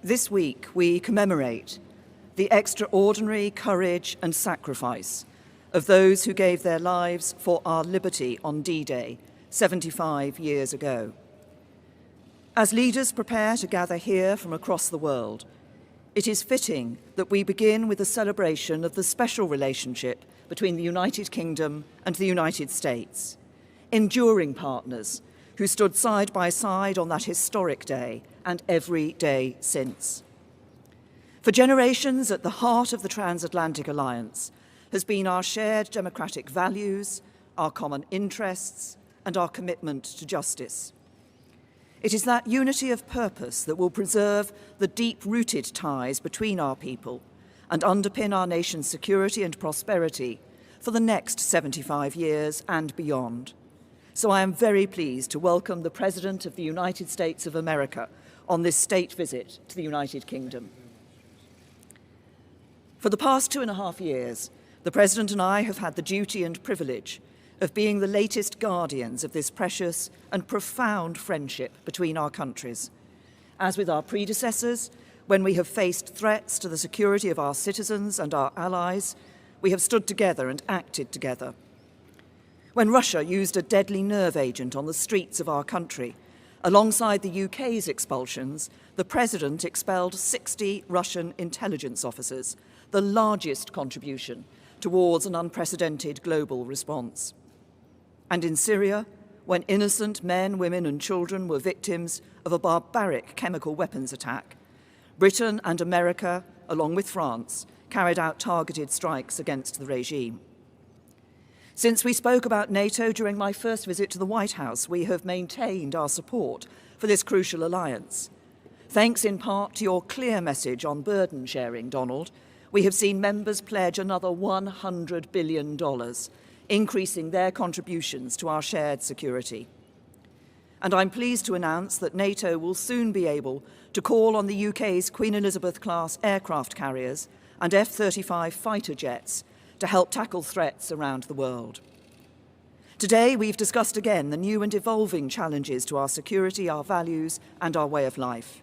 This week, we commemorate the extraordinary courage and sacrifice of those who gave their lives for our liberty on D-Day 75 years ago. As leaders prepare to gather here from across the world, it is fitting that we begin with a celebration of the special relationship between the United Kingdom and the United States, enduring partners who stood side by side on that historic day and every day since. For generations, at the heart of the transatlantic alliance has been our shared democratic values, our common interests, and our commitment to justice. It is that unity of purpose that will preserve the deep-rooted ties between our people and underpin our nation's security and prosperity for the next 75 years and beyond. So I am very pleased to welcome the President of the United States of America on this state visit to the United Kingdom. For the past 2.5 years, the President and I have had the duty and privilege of being the latest guardians of this precious and profound friendship between our countries. As with our predecessors, when we have faced threats to the security of our citizens and our allies, we have stood together and acted together. When Russia used a deadly nerve agent on the streets of our country, alongside the UK's expulsions, the President expelled 60 Russian intelligence officers, the largest contribution towards an unprecedented global response. And in Syria, when innocent men, women and children were victims of a barbaric chemical weapons attack, Britain and America, along with France, carried out targeted strikes against the regime. Since we spoke about NATO during my first visit to the White House, we have maintained our support for this crucial alliance. Thanks in part to your clear message on burden sharing, Donald, we have seen members pledge another $100 billion, increasing their contributions to our shared security. And I'm pleased to announce that NATO will soon be able to call on the UK's Queen Elizabeth-class aircraft carriers and F-35 fighter jets to help tackle threats around the world. Today, we've discussed again the new and evolving challenges to our security, our values, and our way of life.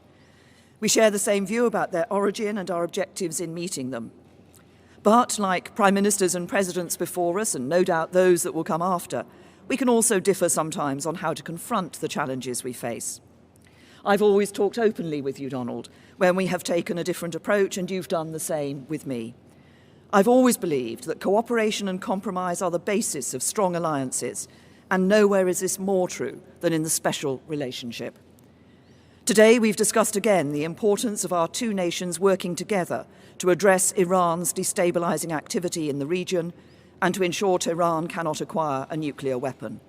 We share the same view about their origin and our objectives in meeting them. But, like Prime Ministers and Presidents before us, and no doubt those that will come after, we can also differ sometimes on how to confront the challenges we face. I've always talked openly with you, Donald, when we have taken a different approach, and you've done the same with me. I've always believed that cooperation and compromise are the basis of strong alliances, and nowhere is this more true than in the special relationship. Today, we've discussed again the importance of our two nations working together to address Iran's destabilizing activity in the region and to ensure Tehran cannot acquire a nuclear weapon.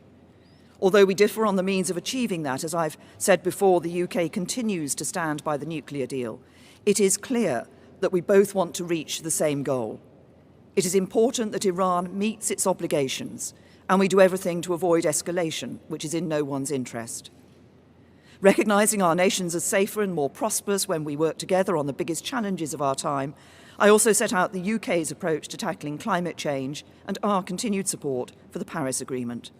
Although we differ on the means of achieving that, as I've said before, the UK continues to stand by the nuclear deal. It is clear that we both want to reach the same goal. It is important that Iran meets its obligations, and we do everything to avoid escalation, which is in no one's interest. Recognising our nations as safer and more prosperous when we work together on the biggest challenges of our time, I also set out the UK's approach to tackling climate change and our continued support for the Paris Agreement.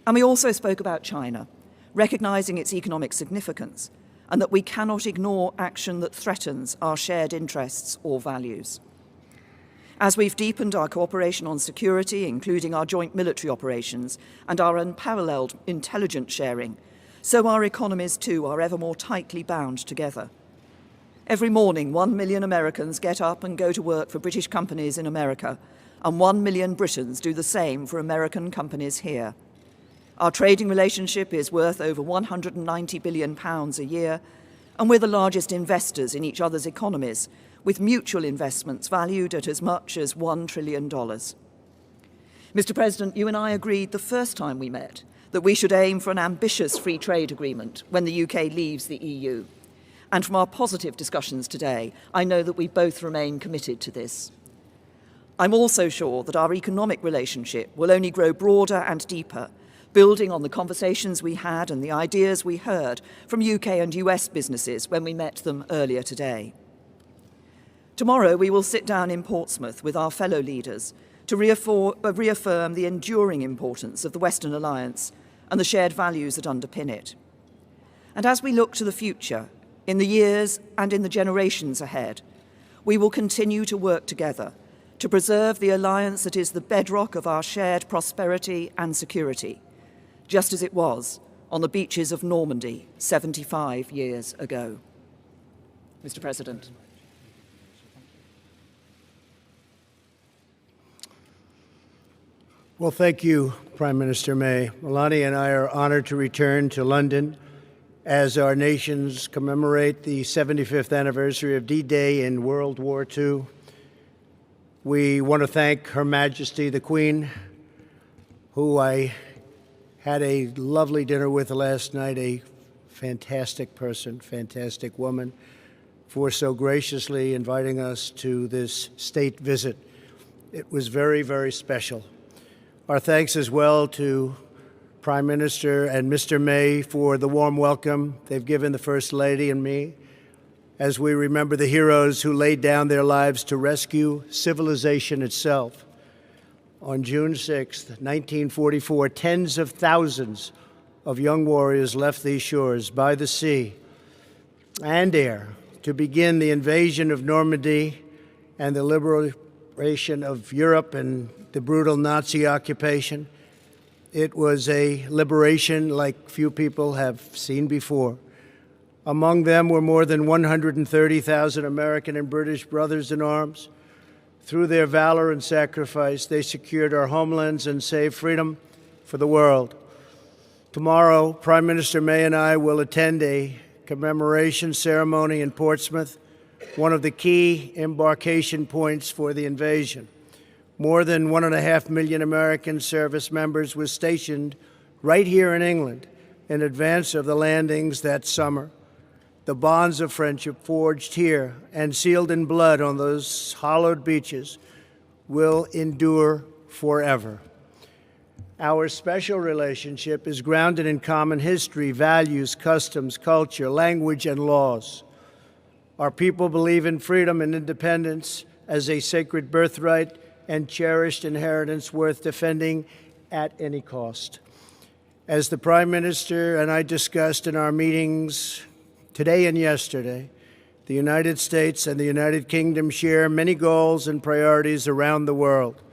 And we also spoke about China, recognising its economic significance, and that we cannot ignore action that threatens our shared interests or values. As we've deepened our cooperation on security, including our joint military operations and our unparalleled intelligence sharing, so our economies too are ever more tightly bound together. Every morning, 1 million Americans get up and go to work for British companies in America, and 1 million Britons do the same for American companies here. Our trading relationship is worth over £190 billion a year, and we're the largest investors in each other's economies, with mutual investments valued at as much as $1 trillion. Mr. President, you and I agreed the first time we met that we should aim for an ambitious free trade agreement when the UK leaves the EU. And from our positive discussions today, I know that we both remain committed to this. I'm also sure that our economic relationship will only grow broader and deeper, building on the conversations we had and the ideas we heard from UK and US businesses when we met them earlier today. Tomorrow, we will sit down in Portsmouth with our fellow leaders to reaffirm the enduring importance of the Western Alliance and the shared values that underpin it. And as we look to the future, In the years and in the generations ahead, we will continue to work together to preserve the alliance that is the bedrock of our shared prosperity and security, just as it was on the beaches of Normandy 75 years ago. Mr. President. Well, thank you, Prime Minister May. Melania and I are honored to return to London as our nations commemorate the 75th anniversary of D-Day in World War II. We want to thank Her Majesty the Queen, who I had a lovely dinner with last night, a fantastic person, fantastic woman, for so graciously inviting us to this state visit. It was very, very special. Our thanks as well to Prime Minister and Mr. May for the warm welcome they've given the First Lady and me as we remember the heroes who laid down their lives to rescue civilization itself. On June 6, 1944, tens of thousands of young warriors left these shores by the sea and air to begin the invasion of Normandy and the liberation of Europe and the brutal Nazi occupation. It was a liberation like few people have seen before. Among them were more than 130,000 American and British brothers in arms. Through their valor and sacrifice, they secured our homelands and saved freedom for the world. Tomorrow, Prime Minister May and I will attend a commemoration ceremony in Portsmouth, one of the key embarkation points for the invasion. More than 1.5 million American service members were stationed right here in England in advance of the landings that summer. The bonds of friendship forged here and sealed in blood on those hallowed beaches will endure forever. Our special relationship is grounded in common history, values, customs, culture, language, and laws. Our people believe in freedom and independence as a sacred birthright and cherished inheritance worth defending at any cost. As the Prime Minister and I discussed in our meetings today and yesterday, the United States and the United Kingdom share many goals and priorities around the world.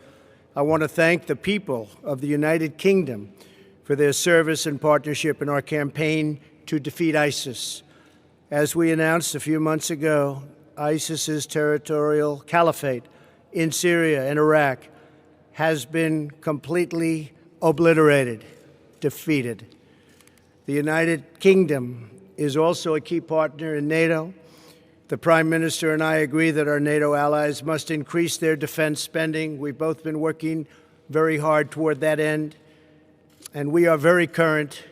I want to thank the people of the United Kingdom for their service and partnership in our campaign to defeat ISIS. As we announced a few months ago, ISIS's territorial caliphate in Syria and Iraq has been completely obliterated, defeated. The United Kingdom is also a key partner in NATO. The Prime Minister and I agree that our NATO allies must increase their defense spending. We've both been working very hard toward that end, and we are very current,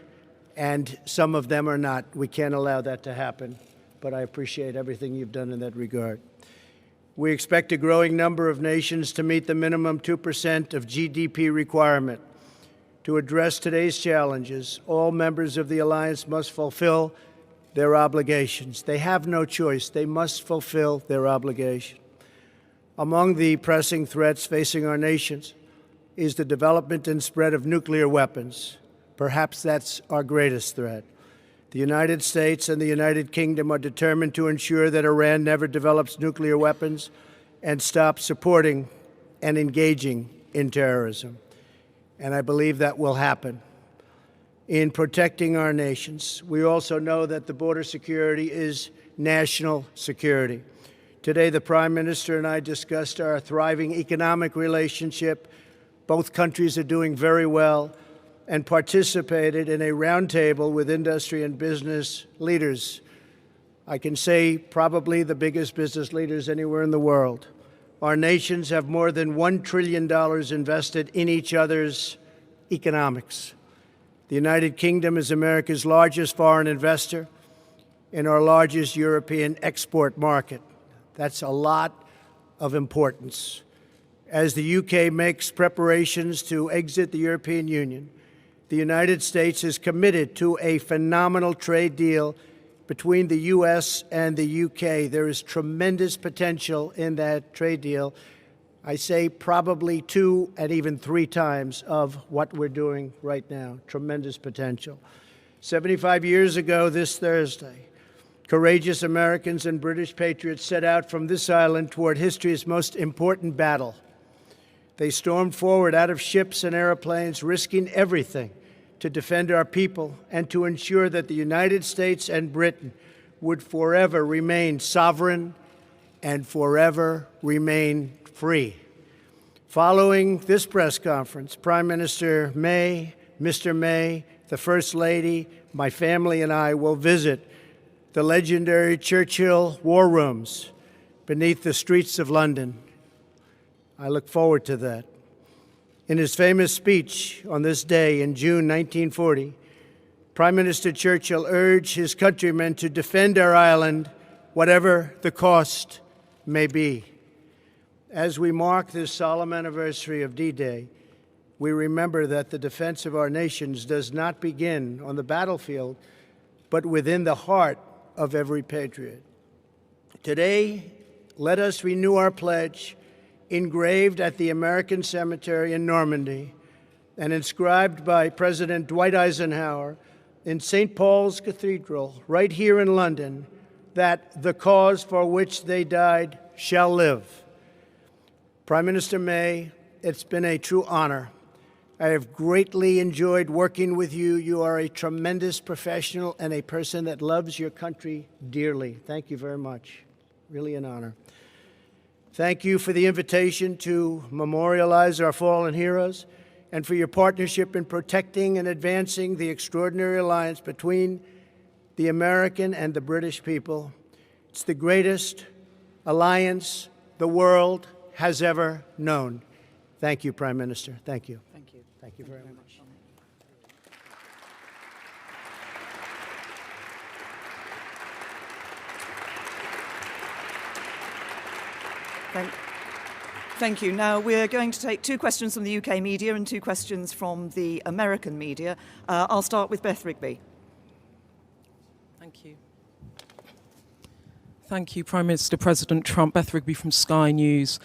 and some of them are not. We can't allow that to happen, but I appreciate everything you've done in that regard. We expect a growing number of nations to meet the minimum 2% of GDP requirement. To address today's challenges, all members of the alliance must fulfill their obligations. They have no choice. They must fulfill their obligation. Among the pressing threats facing our nations is the development and spread of nuclear weapons. Perhaps that's our greatest threat. The United States and the United Kingdom are determined to ensure that Iran never develops nuclear weapons and stops supporting and engaging in terrorism. And I believe that will happen. In protecting our nations, we also know that the border security is national security. Today, the Prime Minister and I discussed our thriving economic relationship. Both countries are doing very well, and participated in a roundtable with industry and business leaders. I can say probably the biggest business leaders anywhere in the world. Our nations have more than $1 trillion invested in each other's economics. The United Kingdom is America's largest foreign investor and our largest European export market. That's a lot of importance. As the UK makes preparations to exit the European Union, the United States is committed to a phenomenal trade deal between the U.S. and the UK. There is tremendous potential in that trade deal. I say probably 2 and even 3 times of what we're doing right now. Tremendous potential. 75 years ago this Thursday, Courageous Americans and British patriots set out from this island toward history's most important battle. They stormed forward out of ships and airplanes, risking everything to defend our people and to ensure that the United States and Britain would forever remain sovereign and forever remain free. Following this press conference, Prime Minister May, Mr. May, the First Lady, my family and I will visit the legendary Churchill War Rooms beneath the streets of London. I look forward to that. In his famous speech on this day in June 1940, Prime Minister Churchill urged his countrymen to defend our island, whatever the cost may be. As we mark this solemn anniversary of D-Day, we remember that the defense of our nations does not begin on the battlefield, but within the heart of every patriot. Today, let us renew our pledge, engraved at the American Cemetery in Normandy and inscribed by President Dwight Eisenhower in St. Paul's Cathedral, right here in London, that the cause for which they died shall live. Prime Minister May, it's been a true honor. I have greatly enjoyed working with you. You are a tremendous professional and a person that loves your country dearly. Thank you very much. Really an honor. Thank you for the invitation to memorialize our fallen heroes and for your partnership in protecting and advancing the extraordinary alliance between the American and the British people. It's the greatest alliance the world has ever known. Thank you, Prime Minister. Thank you. Thank you. Thank you very much. Thank you. Now we're going to take 2 questions from the UK media and 2 questions from the American media. I'll start with Beth Rigby. Thank you. Thank you, Prime Minister President Trump. Beth Rigby from Sky News.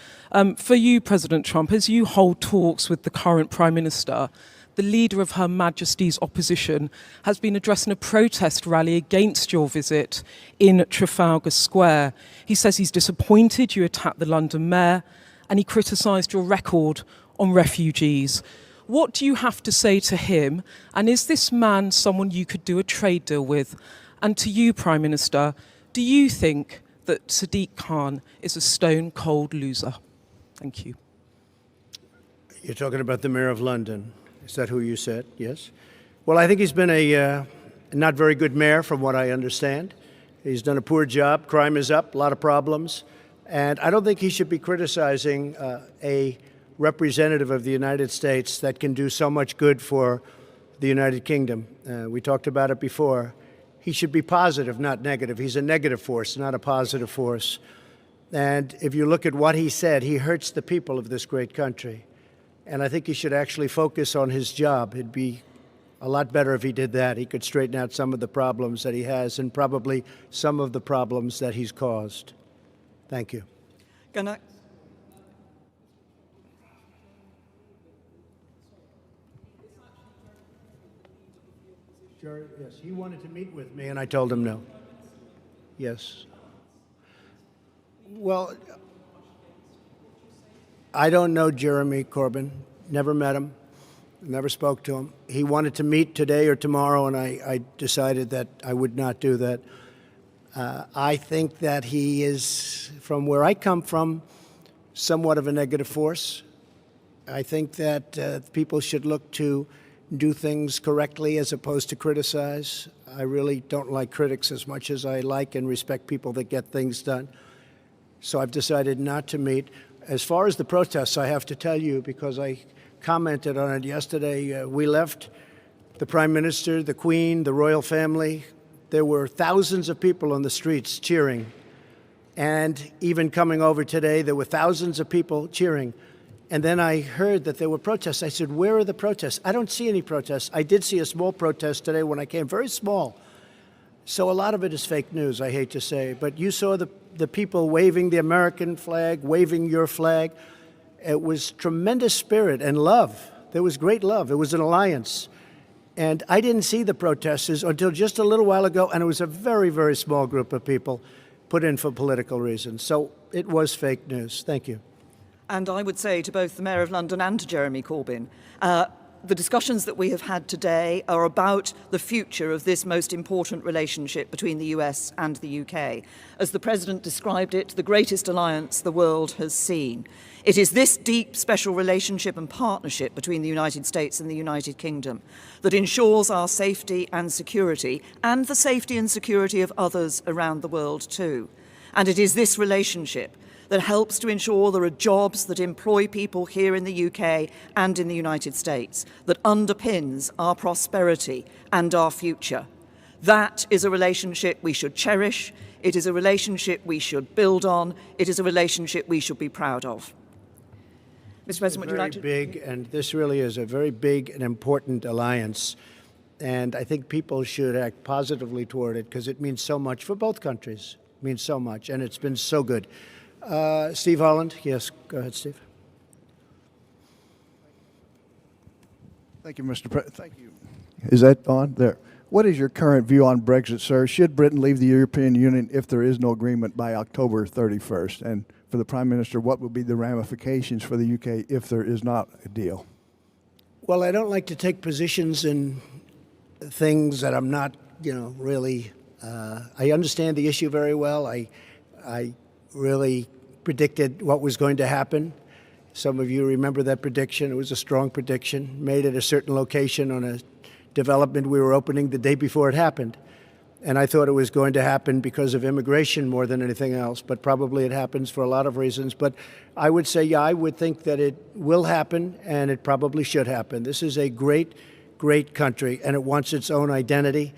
For you, President Trump, as you hold talks with the current Prime Minister, the leader of Her Majesty's opposition has been addressing a protest rally against your visit in Trafalgar Square. He says he's disappointed you attacked the London mayor and he criticised your record on refugees. What do you have to say to him? And is this man someone you could do a trade deal with? And to you, Prime Minister, do you think that Sadiq Khan is a stone-cold loser? Thank you. You're talking about the Mayor of London. Is that who you said? Yes. Well, I think he's been a not very good mayor, from what I understand. He's done a poor job. Crime is up, a lot of problems. And I don't think he should be criticizing a representative of the United States that can do so much good for the United Kingdom. We talked about it before. He should be positive, not negative. He's a negative force, not a positive force. And if you look at what he said, he hurts the people of this great country. And I think he should actually focus on his job. It'd be a lot better if he did that. He could straighten out some of the problems that he has and probably some of the problems that he's caused. Thank you. Gonna... Sure, yes. He wanted to meet with me, and I told him no. Yes. Well, I don't know Jeremy Corbyn. Never met him. Never spoke to him. He wanted to meet today or tomorrow, and I decided that I would not do that. I think that he is, from where I come from, somewhat of a negative force. I think that people should look to do things correctly as opposed to criticize. I really don't like critics as much as I like and respect people that get things done. So I've decided not to meet. As far as the protests, I have to tell you, because I commented on it yesterday, we left, the Prime Minister, the Queen, the royal family. There were thousands of people on the streets cheering. And even coming over today, there were thousands of people cheering. And then I heard that there were protests. I said, where are the protests? I don't see any protests. I did see a small protest today when I came, very small. So a lot of it is fake news, I hate to say. But you saw the people waving the American flag, waving your flag. It was tremendous spirit and love. There was great love. It was an alliance. And I didn't see the protesters until just a little while ago, and it was a very, very small group of people put in for political reasons. So it was fake news. Thank you. And I would say to both the Mayor of London and to Jeremy Corbyn, the discussions that we have had today are about the future of this most important relationship between the US and the UK. As the President described it, the greatest alliance the world has seen. It is this deep, special relationship and partnership between the United States and the United Kingdom that ensures our safety and security, and the safety and security of others around the world too. And it is this relationship that helps to ensure there are jobs that employ people here in the UK and in the United States, that underpins our prosperity and our future. That is a relationship we should cherish. It is a relationship we should build on. It is a relationship we should be proud of. Mr. President, would you like to... Very big, and this really is a very big and important alliance. And I think people should act positively toward it because it means so much for both countries. It means so much, and it's been so good. Steve Holland. Yes, go ahead, Steve. Thank you, Mr. President. Thank you. Is that on? There. What is your current view on Brexit, sir? Should Britain leave the European Union if there is no agreement by October 31st? And for the Prime Minister, what would be the ramifications for the UK if there is not a deal? Well, I don't like to take positions in things that I'm not, really. I understand the issue very well. I really predicted what was going to happen. Some of you remember that prediction. It was a strong prediction, made at a certain location on a development we were opening the day before it happened. And I thought it was going to happen because of immigration more than anything else, but probably it happens for a lot of reasons. But I would say, yeah, I would think that it will happen, and it probably should happen. This is a great, great country, and it wants its own identity.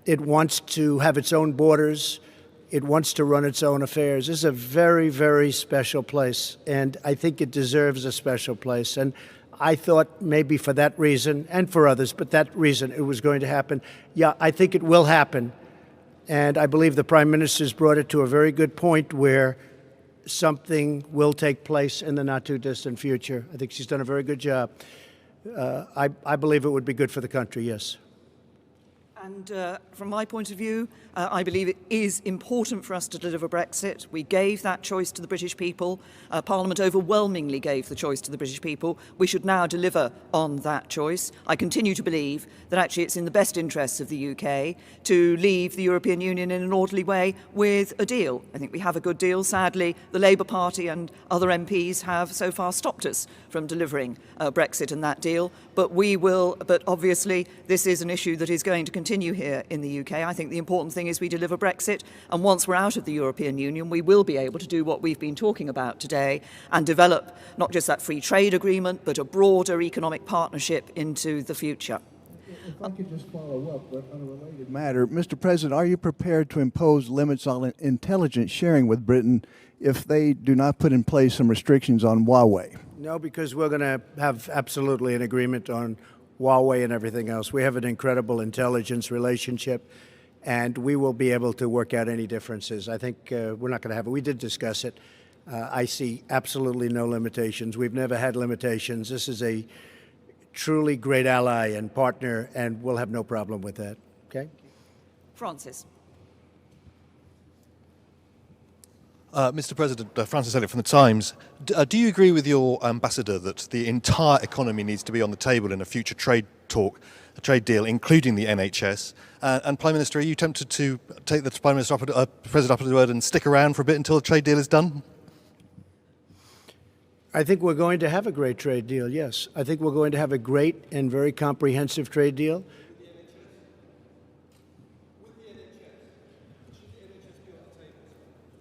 It wants to have its own borders. It wants to run its own affairs. This is a very, very special place, and I think it deserves a special place. And I thought maybe for that reason, and for others, but that reason it was going to happen. Yeah, I think it will happen. And I believe the Prime Minister's brought it to a very good point where something will take place in the not-too-distant future. I think she's done a very good job. I believe it would be good for the country, yes. And from my point of view, I believe it is important for us to deliver Brexit. We gave that choice to the British people. Parliament overwhelmingly gave the choice to the British people. We should now deliver on that choice. I continue to believe that actually it's in the best interests of the UK to leave the European Union in an orderly way with a deal. I think we have a good deal. Sadly, the Labour Party and other MPs have so far stopped us from delivering Brexit and that deal. But we will, but obviously this is an issue that is going to continue here in the UK. I think the important thing is we deliver Brexit, and once we're out of the European Union, we will be able to do what we've been talking about today and develop not just that free trade agreement, but a broader economic partnership into the future. If I could just follow up, but on a related matter, Mr. President, are you prepared to impose limits on intelligence sharing with Britain if they do not put in place some restrictions on Huawei? No, because we're going to have absolutely an agreement on Huawei and everything else. We have an incredible intelligence relationship, and we will be able to work out any differences. I think we're not going to have it. We did discuss it. I see absolutely no limitations. We've never had limitations. This is a truly great ally and partner, and we'll have no problem with that. Okay? Francis. Mr. President, Francis Elliott from The Times. Do you agree with your ambassador that the entire economy needs to be on the table in a future trade talk, a trade deal, including the NHS? And Prime Minister, are you tempted to take the Prime Minister President up at his word and stick around for a bit until the trade deal is done? I think we're going to have a great trade deal, yes. I think we're going to have a great and very comprehensive trade deal.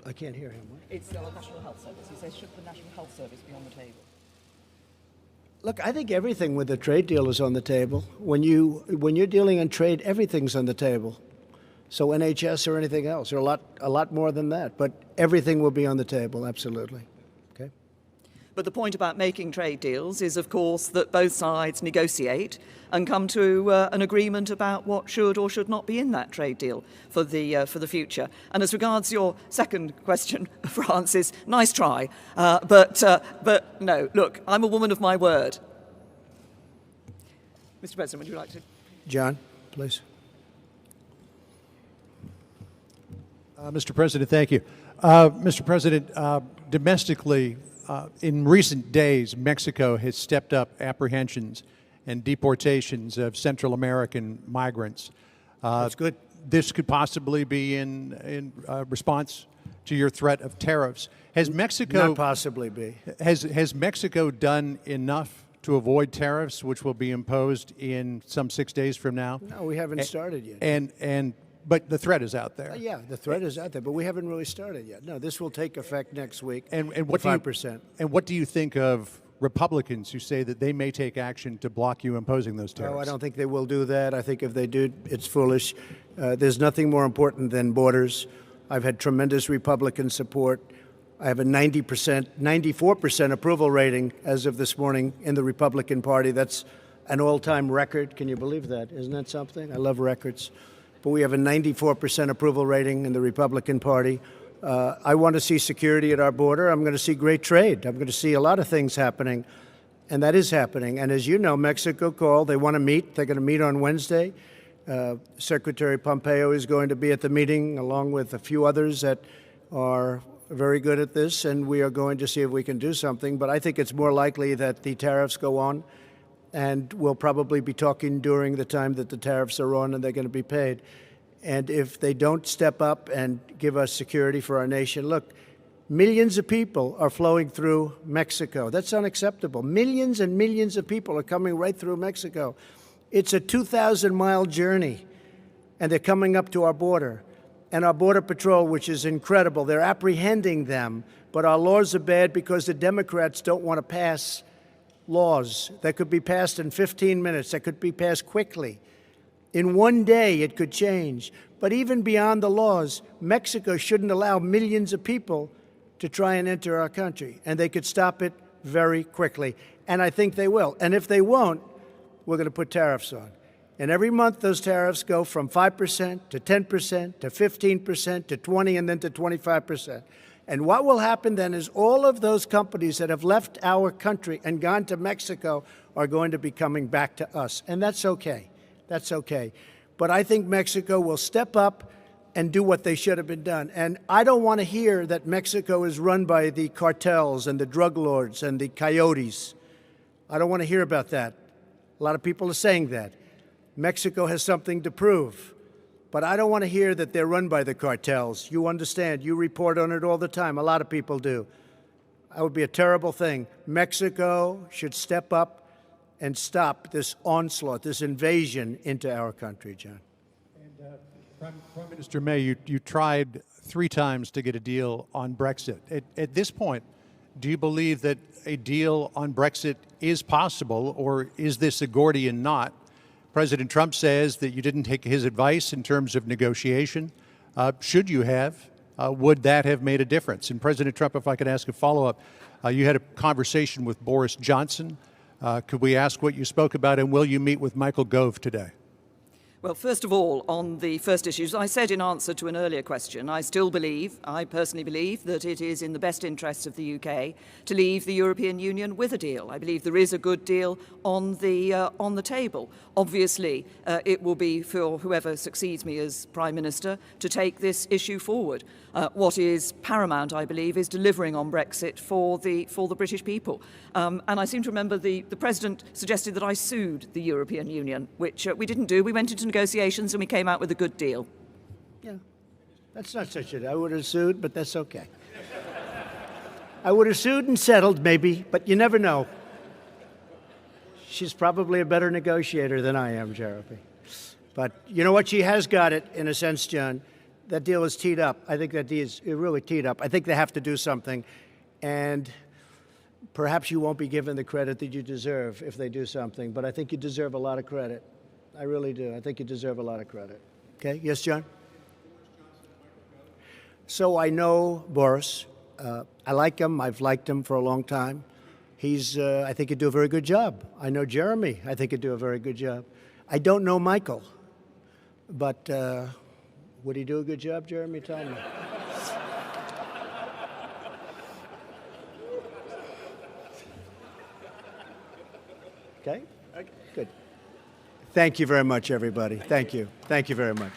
I can't hear him. What? It's the National Health Service. He says, should the National Health Service be on the table? Look, I think everything with a trade deal is on the table. When you're dealing in trade, everything's on the table. So NHS or anything else, or a lot more than that. But everything will be on the table, absolutely. Okay. But the point about making trade deals is, of course, that both sides negotiate and come to an agreement about what should or should not be in that trade deal for the future. And as regards your second question, Francis, nice try, but no. Look, I'm a woman of my word. Mr. President, would you like to? John, please. Mr. President, thank you. Mr. President, domestically, in recent days, Mexico has stepped up apprehensions and deportations of Central American migrants. That's good. This could possibly be in response to your threat of tariffs. Has Mexico Not possibly be. has Mexico done enough to avoid tariffs, which will be imposed in some 6 days from now? No, we haven't started yet. But the threat is out there. Yeah, the threat is out there, but we haven't really started yet. No, this will take effect next week. And what do you, 5%. and what do you think of Republicans who say that they may take action to block you imposing those tariffs? No, I don't think they will do that. I think if they do, it's foolish. There's nothing more important than borders. I've had tremendous Republican support. I have a 94% approval rating as of this morning in the Republican Party. That's an all-time record. Can you believe that? Isn't that something? I love records. But we have a 94% approval rating in the Republican Party. I want to see security at our border. I'm going to see great trade. I'm going to see a lot of things happening, and that is happening. And as you know, Mexico called. They want to meet. They're going to meet on Wednesday. Secretary Pompeo is going to be at the meeting, along with a few others that are very good at this, and we are going to see if we can do something. But I think it's more likely that the tariffs go on, and we'll probably be talking during the time that the tariffs are on and they're going to be paid. And if they don't step up and give us security for our nation, look, millions of people are flowing through Mexico. That's unacceptable. Millions and millions of people are coming right through Mexico. It's a 2,000-mile journey, and they're coming up to our border. And our Border Patrol, which is incredible, they're apprehending them. But our laws are bad because the Democrats don't want to pass laws that could be passed in 15 minutes, that could be passed quickly. In one day, it could change. But even beyond the laws, Mexico shouldn't allow millions of people to try and enter our country. And they could stop it very quickly. And I think they will. And if they won't, we're going to put tariffs on. And every month, those tariffs go from 5% to 10% to 15% to 20% and then to 25%. And what will happen then is all of those companies that have left our country and gone to Mexico are going to be coming back to us. And that's okay. That's okay. But I think Mexico will step up and do what they should have been done. And I don't want to hear that Mexico is run by the cartels and the drug lords and the coyotes. I don't want to hear about that. A lot of people are saying that. Mexico has something to prove. But I don't want to hear that they're run by the cartels. You understand. You report on it all the time. A lot of people do. That would be a terrible thing. Mexico should step up and stop this onslaught, this invasion into our country, John. And Prime Minister May, you tried 3 times to get a deal on Brexit. At this point, do you believe that a deal on Brexit is possible, or is this a Gordian knot? President Trump says that you didn't take his advice in terms of negotiation. Should you have, would that have made a difference? And President Trump, if I could ask a follow-up, you had a conversation with Boris Johnson. Could we ask what you spoke about, and will you meet with Michael Gove today? Well, first of all, on the first issues, I said in answer to an earlier question, I personally believe, that it is in the best interests of the UK to leave the European Union with a deal. I believe there is a good deal on the table. Obviously, it will be for whoever succeeds me as Prime Minister to take this issue forward. What is paramount, I believe, is delivering on Brexit for the British people. And I seem to remember the President suggested that I sued the European Union, which we didn't do. We went into negotiations and we came out with a good deal. Yeah, that's not such a... I would have sued, but that's okay. I would have sued and settled, maybe, but you never know. She's probably a better negotiator than I am, Jeremy. But you know what? She has got it, in a sense, John. That deal is teed up. I think that deal is really teed up. I think they have to do something. And perhaps you won't be given the credit that you deserve if they do something, but I think you deserve a lot of credit. I really do. I think you deserve a lot of credit. Okay? Yes, John? So I know Boris. I like him. I've liked him for a long time. I think he'd do a very good job. I know Jeremy. I think he'd do a very good job. I don't know Michael, but would he do a good job, Jeremy? Tell me. Okay? Good. Thank you very much, everybody. Thank you. Thank you very much.